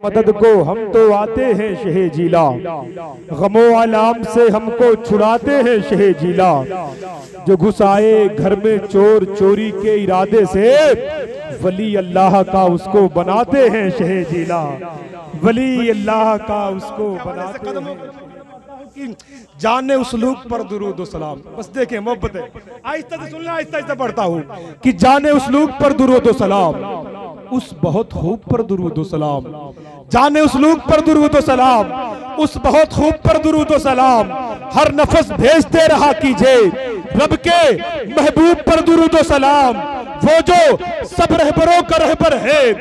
मदद को हम तो आते हैं शहे जिला, गमो आलाम से हमको छुड़ाते हैं शहे जिला। जो घुस आए घर में चोर चोरी के इरादे से, वली अल्लाह का उसको बनाते हैं शहे जिला, वली अल्लाह का उसको बनाते हैं। जाने उसलूब पर दुरूद सलाम। बस देखें मोहब्बत है, आहिस्ता से सुनना, आहिस्ता आहिस्ता पढ़ता हूँ कि जाने उसलूब पर दुरूद सलाम, उस बहुत खूब पर दुरूद सलाम। जाने उसलूब पर दुरूद सलाम, उस बहुत खूब पर दुरूद सलाम। हर नफस भेजते रहा कीजिए रब के महबूब पर दुरूद सलाम। वो जो सब रहबरों का रहबर है,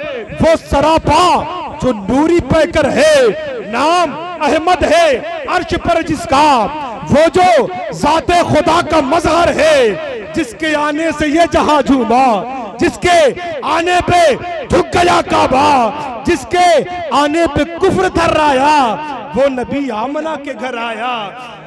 वो सरापा जो नूरी पैकर है, नाम अहमद है अर्श पर जिसका। वो जो जाते खुदा का मजहर है, जिसके आने से ये जहां झूमा, जिसके आने पे झुक गया काबा, जिसके आने पे कुफ्र थर्राया, वो नबी आमना के घर आया।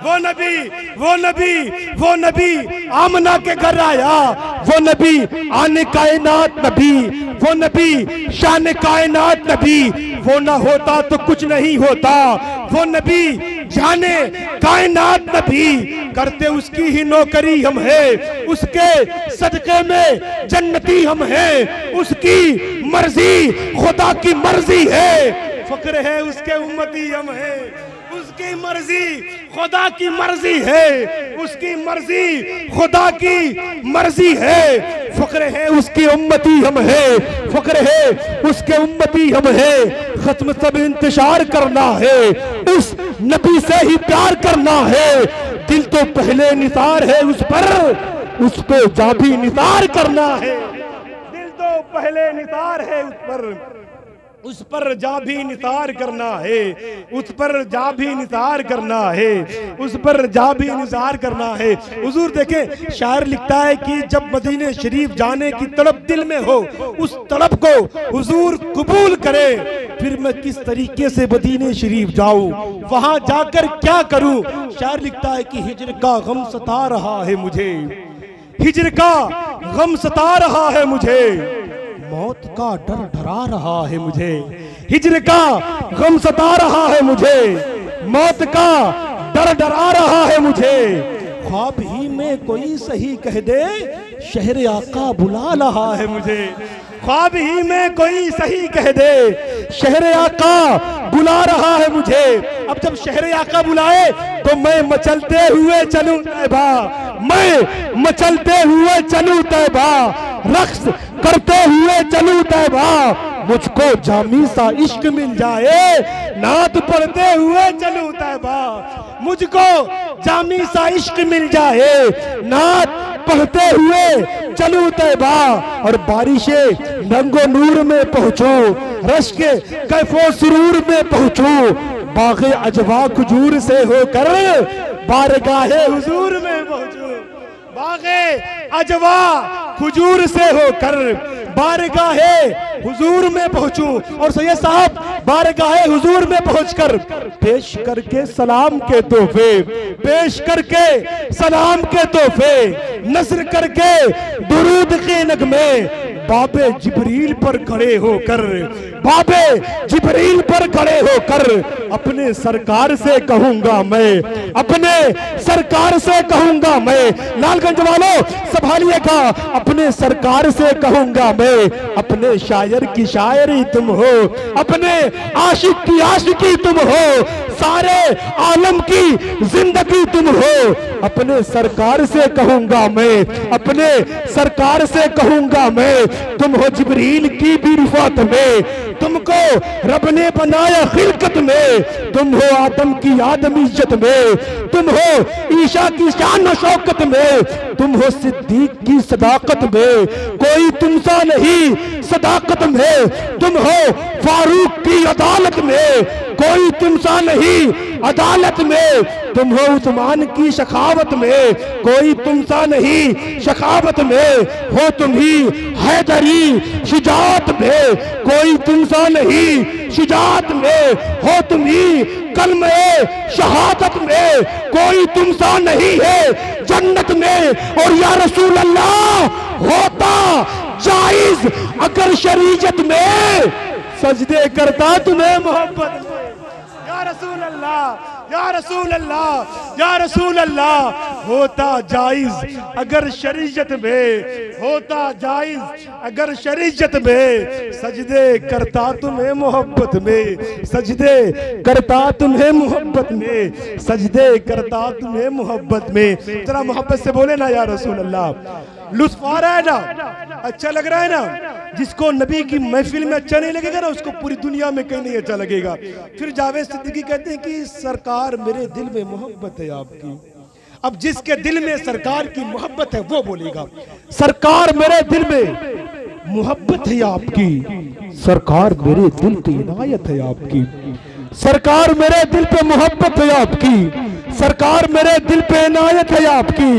वो नबी वो नबी वो नबी आमना के घर आया। वो नबी आने कायनात नबी, वो नबी शान कायनात नबी। वो ना होता तो कुछ नहीं होता, वो नबी जाने कायनात नबी। करते उसकी ही नौकरी हम है, उसके सदके में जन्नती हम हैं। उसकी मर्जी खुदा की मर्जी है, फक्र है उसके उम्मती हम हैं। उसकी मर्जी खुदा की मर्जी है, उसकी मर्जी खुदा की मर्जी है। फक्र है उसकी उम्मती हम है, फक्र है उसके उम्मती हम है। खत्म सब इंतशार करना है, उस नबी से ही प्यार करना है। दिल तो पहले निसार है उस पे जा भी निसार करना है। दिल तो पहले निसार है उस पर जा भी निसार करना है, उस पर जा भी निसार करना है, उस पर जा भी निसार करना है। हुजूर देखें, शायर लिखता है कि जब मदीने शरीफ जाने की तड़प दिल में हो, उस तड़प को हुजूर कबूल करे। फिर मैं किस तरीके से मदीने शरीफ जाऊं, वहां जाकर क्या करूं। शायर लिखता है कि हिज्र का गम सता रहा है मुझे, हिज्र का गम सता रहा है मुझे, मौत का डर डरा रहा है मुझे। हिज्र का गम सता रहा है मुझे, मौत का डर डरा रहा है मुझे। ख्वाब ही में कोई सही कह दे, शहर आका बुला रहा है मुझे। ख्वाब ही में कोई सही कह दे, शहर आका बुला रहा है मुझे। अब जब शहर आका बुलाए तो मैं मचलते हुए चलूं तैबा, मैं मचलते हुए चलूं तैबा, रक्स करते हुए चलूं तैबा। मुझको जामी सा इश्क मिल जाए, नात पढ़ते हुए चलूं तैबा। मुझको जामी सा इश्क मिल जाए, नात पढ़ते हुए चलूं तैबा। और बारिशे रंगो नूर में पहुंचूं, रश के कैफो सुरूर में पहुंचूं। बाग़े अजवा खजूर से होकर बारगाहे हुजूर में पहुंचूं। बाग़े अजवा खजूर से होकर बारगाहे हुजूर में पहुंचूं। और सैयद साहब बारगाहे हुजूर में पहुंचकर पेश करके सलाम के तोहफे, पेश करके सलाम के तोहफे, नस्र करके दुरूद के नगमे, बाबे जिब्रील पर खड़े होकर, बाबे जिब्रील पर खड़े होकर अपने सरकार से कहूंगा मैं, अपने सरकार से कहूंगा मैं। लालगंज वालों संभालिएगा, अपने सरकार से कहूंगा मैं। अपने शायर की शायरी तुम हो, अपने आशिक की आशिकी तुम हो, सारे आलम की जिंदगी तुम हो। अपने सरकार से कहूंगा मैं, अपने सरकार से कहूंगा मैं। तुम हो जिब्रील की भी रिफात में, तुमको रब ने बनाया खिलकत में। तुम हो आदम की आदमियत में, तुम हो ईशा की शान और शौकत में, तुम हो सिद्दीक की सदाकत में। कोई तुमसा नहीं सदाकत में, तुम हो फारूक की अदालत में। कोई तुमसा नहीं अदालत में, तुम हो उस्मान की शखावत में। कोई तुमसा नहीं शखावत में, हो तुम ही हैदरी शुजात में। कोई तुमसा नहीं शुजात में, हो तुम ही कलमे शहादत में। कोई तुमसा नहीं है जन्नत में। और या रसूल अल्लाह होता जायज अगर शरीयत में सजदे करता तुम्हें मोहब्बत में। या रसूल अल्लाह, या रसूल अल्लाह, या रसूल अल्लाह। होता जायज अगर शरीयत में, होता जायज अगर शरीयत में, सजदे करता तुम्हें मोहब्बत में, सजदे करता तुम्हें मोहब्बत में, सजदे करता तुम्हें मोहब्बत में। जरा मोहब्बत से बोले ना या रसूल अल्लाह। लुत्फ आ रहा है ना, अच्छा लग रहा है ना। जिसको नबी की महफिल में अच्छा नहीं लगेगा ना, उसको पूरी दुनिया में कहीं नहीं अच्छा लगेगा। फिर जावेद सिद्दीकी कहते हैं कि सरकार मेरे दिल में मोहब्बत है आपकी। अब जिसके दिल में सरकार की मोहब्बत है वो बोलेगा, सरकार मेरे दिल में मोहब्बत है आपकी, सरकार मेरे दिल पे इनायत है आपकी, सरकार मेरे दिल पे मोहब्बत है आपकी, सरकार मेरे दिल पे इनायत है आपकी,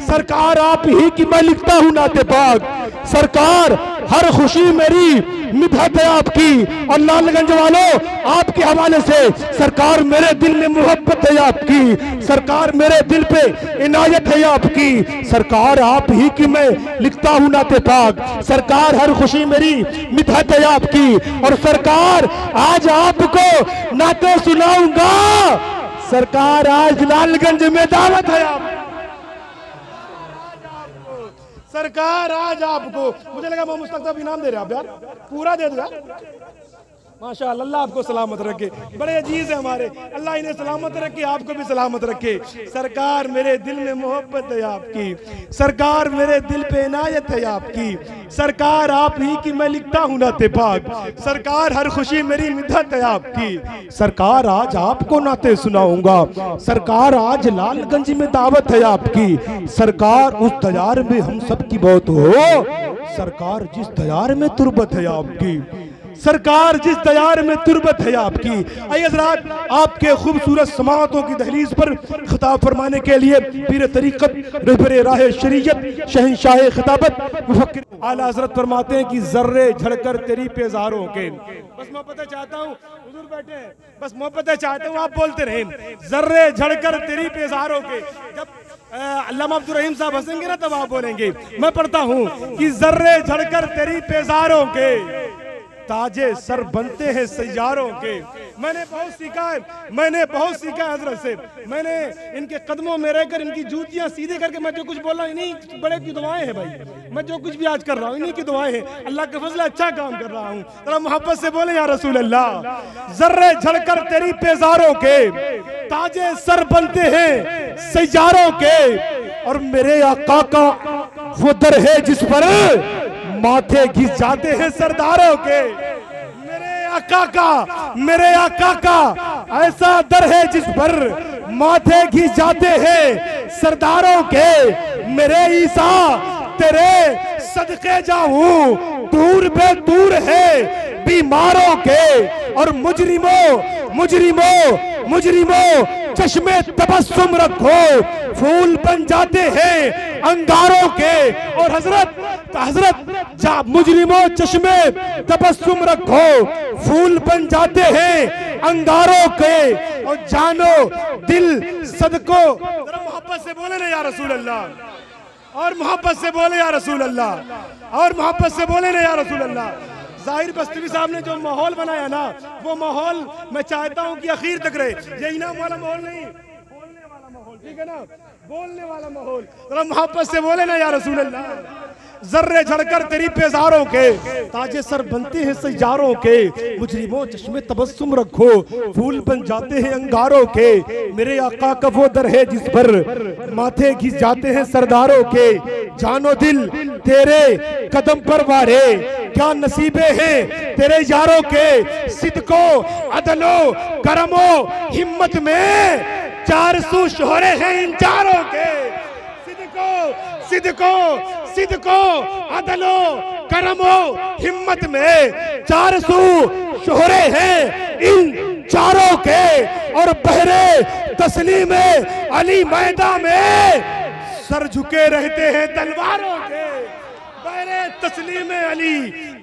सरकार आप ही की मैं लिखता हूं नाते पाक, सरकार हर खुशी मेरी मिदहत है आपकी। और लालगंज वालों आपके हवाले से सरकार मेरे दिल में मोहब्बत है आपकी, सरकार मेरे दिल पे इनायत है आपकी, सरकार आप ही की मैं लिखता हूं नाते पाक, सरकार हर खुशी मेरी मिदहत है आपकी। और सरकार आज आपको नाते सुनाऊंगा, सरकार आज लालगंज में दावत है आप, सरकार आज आपको। मुझे लगा मोहम्मद मुस्तक साहब इनाम दे रहे हैं आप यार, पूरा दे दो यार। माशाअल्लाह, अल्लाह आपको सलामत रखे, बड़े अजीज है हमारे, अल्लाह इन्हें सलामत रखे, आपको भी सलामत रखे। सरकार मेरे दिल में मोहब्बत है आपकी, सरकार मेरे दिल पे इनायत है आपकी, सरकार आप ही की मैं लिखता हूं नाते पाक, सरकार हर खुशी मेरी मिदहत है आपकी, सरकार आज आपको नाते सुनाऊंगा, सरकार आज लालगंज में दावत है आपकी, सरकार उस दयार में हम सब की बहुत हो, सरकार जिस दयार में तुरबत है आपकी, सरकार जिस दयार में तुरबत है आपकी। आइए हज़रात, आपके खूबसूरत समातों की दहलीज पर खिताब फरमाने के लिए पीर तरीक़त, रहबरे राह शरीयत, शहंशाह खिताबत मुफक्किर आला हज़रत फरमाते हैं कि जर्रे झड़कर तेरी पेजारों के, बस मोहब्बतें चाहता हूँ, हुजूर बैठे हैं, बस मोहब्बतें चाहते हूँ, आप बोलते रहें, जर्रे झड़कर तेरी पेजारों के। जब अल्लामा अब्दुल रहीम साहब हंसेंगे ना तब आप बोलेंगे। मैं पढ़ता हूँ कि जर्रे झड़कर तेरी पेजारों के, ताजे सर बनते हैं सैयारों के। मैंने बहुत सीखा है, मैंने बहुत सीखा है हजरत से, मैंने इनके कदमों में रहकर इनकी जूतियां सीधे करके मैं जो कुछ बोल रहा हूँ इन्हीं बड़े की दुआएं हैं भाई, मैं जो कुछ भी आज कर रहा हूँ इन्हीं की दुआएं हैं, अल्लाह के फजल अच्छा काम कर रहा हूँ। जरा मोहब्बत से बोले या रसूल अल्लाह। जर्रे झड़कर तेरी पेजारों के, ताजे सर बनते हैं सैयारों के, और मेरे आका का वो दर है जिस पर माथे घिस जाते हैं सरदारों के। मेरे आका का ऐसा दर है जिस पर माथे घिस जाते हैं सरदारों के। मेरे ईसा तेरे सदके जाऊं, दूर बे दूर है बीमारों के, और मुजरिमों चश्मे तबस्सुम रखो, फूल बन जाते हैं अंगारों के। और हजरत मुजरिमों चश्मे तबस्सुम रखो, फूल बन जाते हैं अंगारों के, और जानो दिल सदको। जरा मोहब्बत से बोले ना या रसूल अल्लाह, और मोहब्बत से बोले या रसूल अल्लाह, और मोहब्बत से बोले ना या रसूल अल्लाह। जाहिर बस्तवी साहब ने जो माहौल बनाया ना, वो माहौल मैं चाहता हूं कि आखिर तक रहे। ये इनाम वाला माहौल नहीं, बोलने वाला माहौल, ठीक है ना, बोलने वाला माहौल। जरा मोहब्बत से बोले ना या रसूल अल्लाह। जर्रे झड़कर तेरी पेजारों के, ताजे सर बनते हैं सैयारों के, मुजरिमों चश्मे तबस्सुम रखो, फूल बन जाते हैं अंगारों के। मेरे आका का वो दर है जिस पर माथे घिस जाते हैं सरदारों के। जानो दिल तेरे कदम पर वारे, क्या नसीबे हैं तेरे यारों के। सिद्को अदलो करमो हिम्मत में, 400 शोहरे हैं इन चारों के। सिद्को अदलो करमो हिम्मत में, 400 शोहरे हैं इन चारों के। और बहरे तस्लीम अली मैदान में, सर झुके रहते हैं तलवारों के। बहरे तस्लीम अली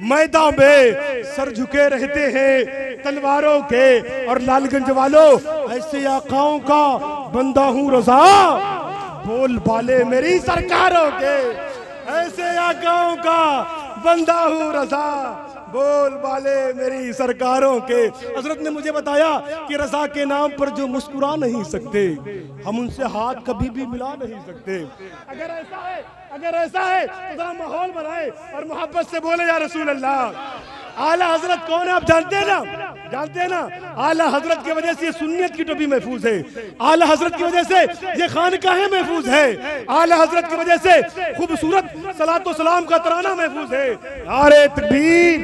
मैदान में, सर झुके रहते हैं तलवारों के। और लालगंज वालों, ऐसे आकाओं का बंदा हूँ रज़ा, बोल बाले मेरी सरकारों के। ऐसे आकाओं का बंदा हूँ रज़ा, बोल वाले मेरी सरकारों के। हजरत ने मुझे बताया कि रजा के नाम पर जो मुस्कुरा नहीं सकते, हम उनसे हाथ कभी भी मिला नहीं सकते। अगर ऐसा है तो जरा माहौल बनाए और मोहब्बत से बोले या रसूल अल्लाह। आला हजरत कौन है आप जानते हैं ना? आला हजरत की वजह से सुन्नियत की टोपी महफूज है, आला हजरत की वजह से ये खानकाहें महफूज है, आला हजरत की वजह से खूबसूरत सलातो सलाम का तराना महफूज है। नारे तकबीर,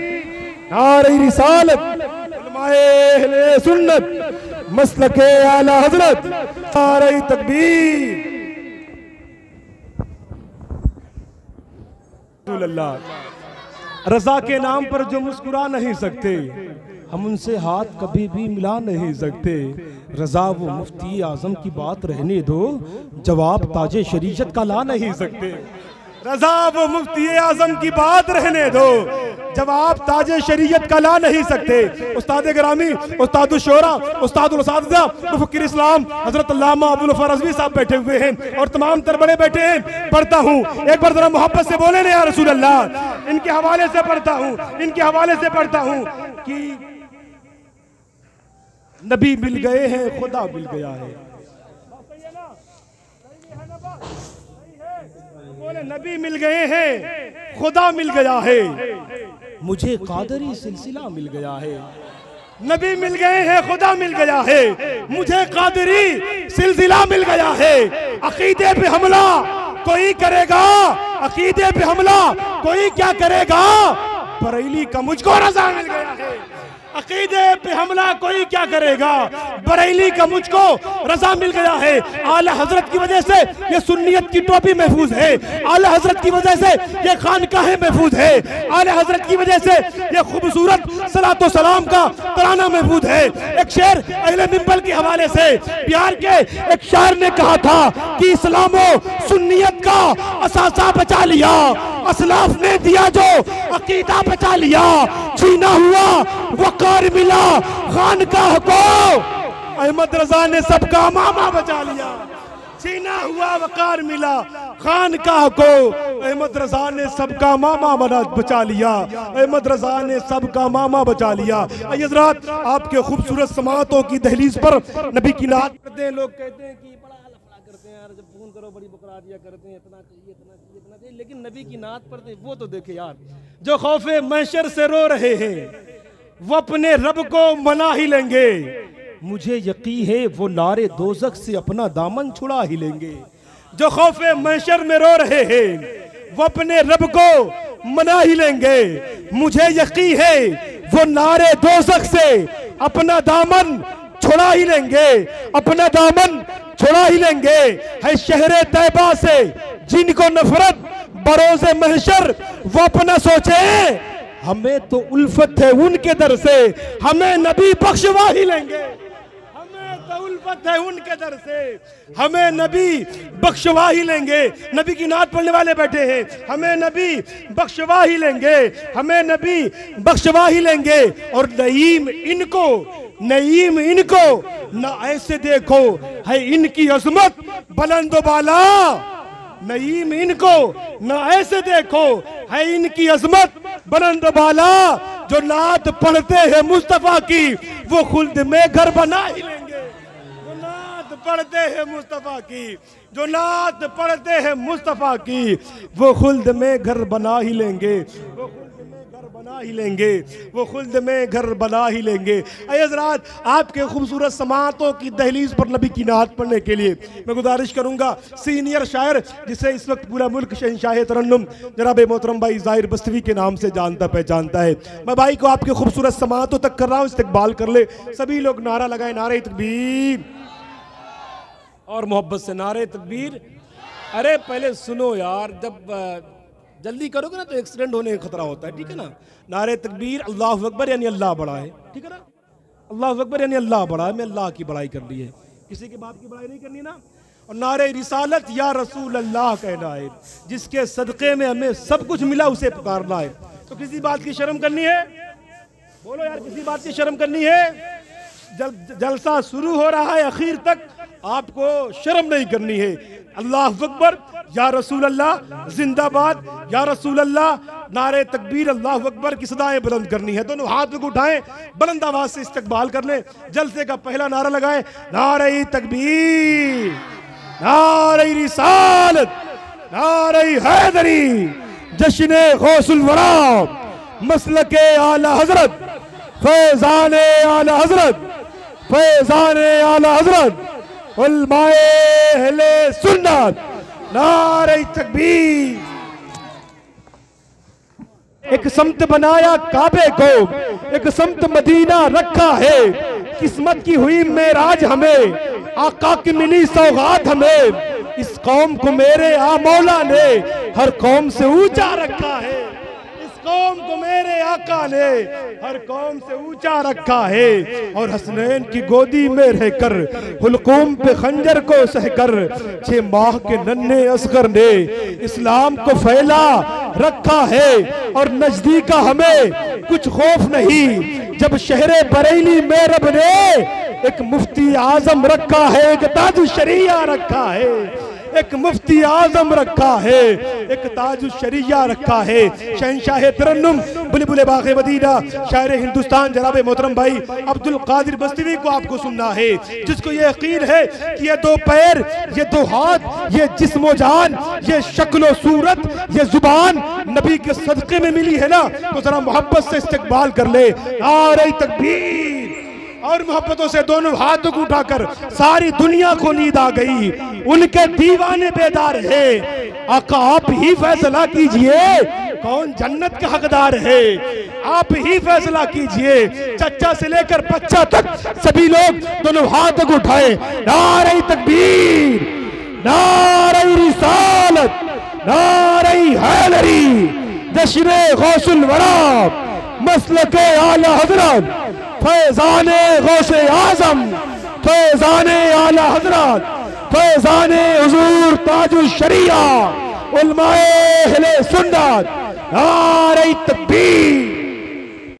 नारे रिसालत, उलमाए अहले सुन्नत, मसलके आला हजरत, नारे तकबीर। रजा के नाम पर जो मुस्कुरा नहीं सकते, हम उनसे हाथ कभी भी मिला नहीं सकते। रजा वो मुफ्ती आजम की बात रहने दो, जवाब ताजे शरीयत का ला नहीं सकते। रजा वो मुफ्ती आजम की बात रहने दो, जवाब ताजे शरीयत का ला नहीं सकते। उस्ताद गिरामी, उस्ताद शोरा, उस्ताद उस्तादिया, मुफक्किर इस्लाम हजरत अल्लामा अबुल गफ्फार रज़वी साहब बैठे हुए हैं और तमाम तरबड़े बैठे हैं। पढ़ता हूँ, एक बार जरा मोहब्बत से बोले ना या रसूल अल्लाह। इनके हवाले से पढ़ता हूँ, इनके हवाले से पढ़ता हूँ कि नबी मिल गए हैं, खुदा मिल गया है। बोले नबी मिल गए हैं, खुदा मिल गया है, मुझे कादरी सिलसिला मिल गया है। नबी मिल गए हैं, खुदा मिल गया है, मुझे कादरी सिलसिला मिल गया है। अकीदे पे हमला कोई करेगा, अकीदे पे हमला कोई क्या करेगा, बरेली का मुझको रजा मिल गया है। अकीदे पे हमला कोई क्या करेगा, बरेली का मुझको रजा मिल गया है। आला हजरत की वजह से ये सुन्नियत की टोपी महफूज है, आला हजरत की वजह से ये खानकाहें महफूज है, आला हजरत की वजह से ये खूबसूरत सलातो सलाम का तराना महफूज है। एक शेर अहले मिंबर के हवाले से, बिहार के एक शायर ने कहा था कि इस्लामो सुन्नियत का असासा बचा लिया, असलाफ ने दिया जो अकीदा बचा लिया, छीना हुआ वकार मिला खानकाह को, अहमद रजा ने सबका मामा बचा लिया। छीना हुआ वकार मिला खानकाह को, अहमद रजा ने सबका मामा बचा लिया, अहमद रजा ने सबका मामा बचा लिया। हज़रात, आपके खूबसूरत समातों की दहलीज पर नबी की नात करते हैं। लोग कहते हैं कि बड़ा लफड़ा करते हैं यार, जब फोन करो बड़ी बकरा दिया करते हैं, इतना चाहिए इतना चाहिए इतना चाहिए, लेकिन नबी की नात पढ़ते वो तो देखे यार, जो खौफे महशर से रो रहे हैं वो अपने रब को मना ही लेंगे, मुझे यकीन है वो नारे दोज़ख से अपना दामन छुड़ा ही लेंगे। जो खौफे महशर में रो रहे हैं वो अपने रब को मना ही लेंगे, मुझे यकीन है वो नारे दोज़ख से अपना दामन छुड़ा ही लेंगे, अपना दामन छुड़ा ही लेंगे। है शहरे तैबा से जिनको नफरत बरोज़े महशर, वो अपना सोचे हमें तो उल्फत है उनके दर से, हमें नबी बख्शवा ही लेंगे। हमें तो उल्फत है उनके दर से, हमें नबी बख्शवा ही लेंगे। नबी की नात पढ़ने वाले बैठे हैं, हमें नबी बख्शवा ही लेंगे, हमें नबी बख्शवा ही लेंगे। और नईम इनको न ऐसे देखो है इनकी अजमत बुलंद बाला, नईम इनको न ऐसे देखो है इनकी अजमत बुलंद बाला। जो नात पढ़ते हैं मुस्तफा की वो खुल्द में घर बना ही लेंगे। जो नात पढ़ते हैं मुस्तफा की, जो नात पढ़ते हैं मुस्तफा की, वो खुल्द में घर बना ही लेंगे, वो खुल्द में घर बना ही लेंगे, वो खुल्द में घर बना ही लेंगे। हज़रात, आपके खूबसूरत समातों की दहलीज पर नबी की नात पढ़ने के लिए मैं गुजारिश करूंगा सीनियर शायर, जिसे इस वक्त पूरा मुल्क शहंशाह तरन्नुम जनाब मोहतरम भाई ज़ाहिर बस्तवी के नाम से जानता पहचानता है, मैं भाई को आपके खूबसूरत समातों तक कर रहा हूँ, इस्तकबाल कर ले। सभी लोग नारा लगाए, नारे तकबीर, और मोहब्बत से नारे तकबीर। अरे पहले सुनो यार, जब जल्दी करोगे ना तो एक्सीडेंट होने का खतरा होता है, ठीक है ना। नारे तकबीर, अल्लाह अकबर यानी अल्लाह बड़ा है, ठीक है ना। अल्लाह अकबर यानी अल्लाह बड़ा है, मैं अल्लाह की बड़ाई कर ली है, किसी के बाप की बड़ाई नहीं करनी ना। और नारे रिसालत या रसूल अल्लाह कहना है, जिसके सदक़े में हमें सब कुछ मिला उसे पुकारना है। तो किसी बात की शर्म करनी है, बोलो यार, किसी बात की शर्म करनी है। जलसा शुरू हो रहा है, आखिर तक आपको शर्म नहीं करनी है। अल्लाह अकबर, या रसूल अल्लाह जिंदाबाद, या रसूल अल्लाह नारे तकबीर अल्लाह अकबर की सदाएं बुलंद करनी है। दोनों हाथ को उठाएं, बुलंद आवाज से इस्तकबाल कर लें। जलसे का पहला नारा लगाएं, नारे तकबीर, नारे रिसालत, नारे हैदरी, जश्न गौसुल वरा, मसलके आला हजरत, फैजाने आला हजरत, फैजाने आला हजरत, उलमाए अहले सुन्नत, नारे तकबीर। एक समत बनाया काबे को, एक समत मदीना रखा है। किस्मत की हुई मेराज हमें, आका की मिली सौगात हमें। इस कौम को मेरे आ मौला ने हर कौम से ऊंचा रखा है। इस कौम को मेरे आका ने हर कौम से ऊंचा रखा है। और हसनैन की गोदी में रहकर हुलकूम पे खंजर को सहकर 6 माह के नन्हे असगर ने इस्लाम को फैला रखा है। और नजदीका हमें कुछ खौफ नहीं, जब शहरे बरेली में रब ने एक मुफ्ती आजम रखा है, एक ताज शरिया रखा है, एक मुफ्ती आजम रखा है, एक ताज शरिया रखा है। शहंशाह तरन्नुम बुलबुल बाग़े मदीना शायर हिंदुस्तान जनाब मोहतरम भाई अब्दुल कादिर बस्तीवी को आपको सुनना है, जिसको ये यकीन है कि ये 2 पैर, ये 2 हाथ, ये जिस्मो जान, ये शक्लो सूरत, ये जुबान नबी के सदक़े में मिली है ना, तो जरा मोहब्बत से इस्तकबाल कर ले। नारे तकबीर। और मोहब्बतों से दोनों हाथों को उठाकर सारी दुनिया को नींद आ गई, उनके दीवाने बेदार है। आका आप ही फैसला कीजिए कौन जन्नत का हकदार है, आप ही फैसला कीजिए। चच्चा से लेकर बच्चा तक सभी लोग दोनों हाथों को उठाए। नारे तकबीर, नारे रिसालत, नारे हैदरी, जश्न गौसुल वरा, मसलके आला हजरत, फैजाने गौसे आजम, फैजाने आला हजरत, फैजाने हुजूर ताजुल शरिया, उलमाए अहले सुन्नत, नारे तकबीर।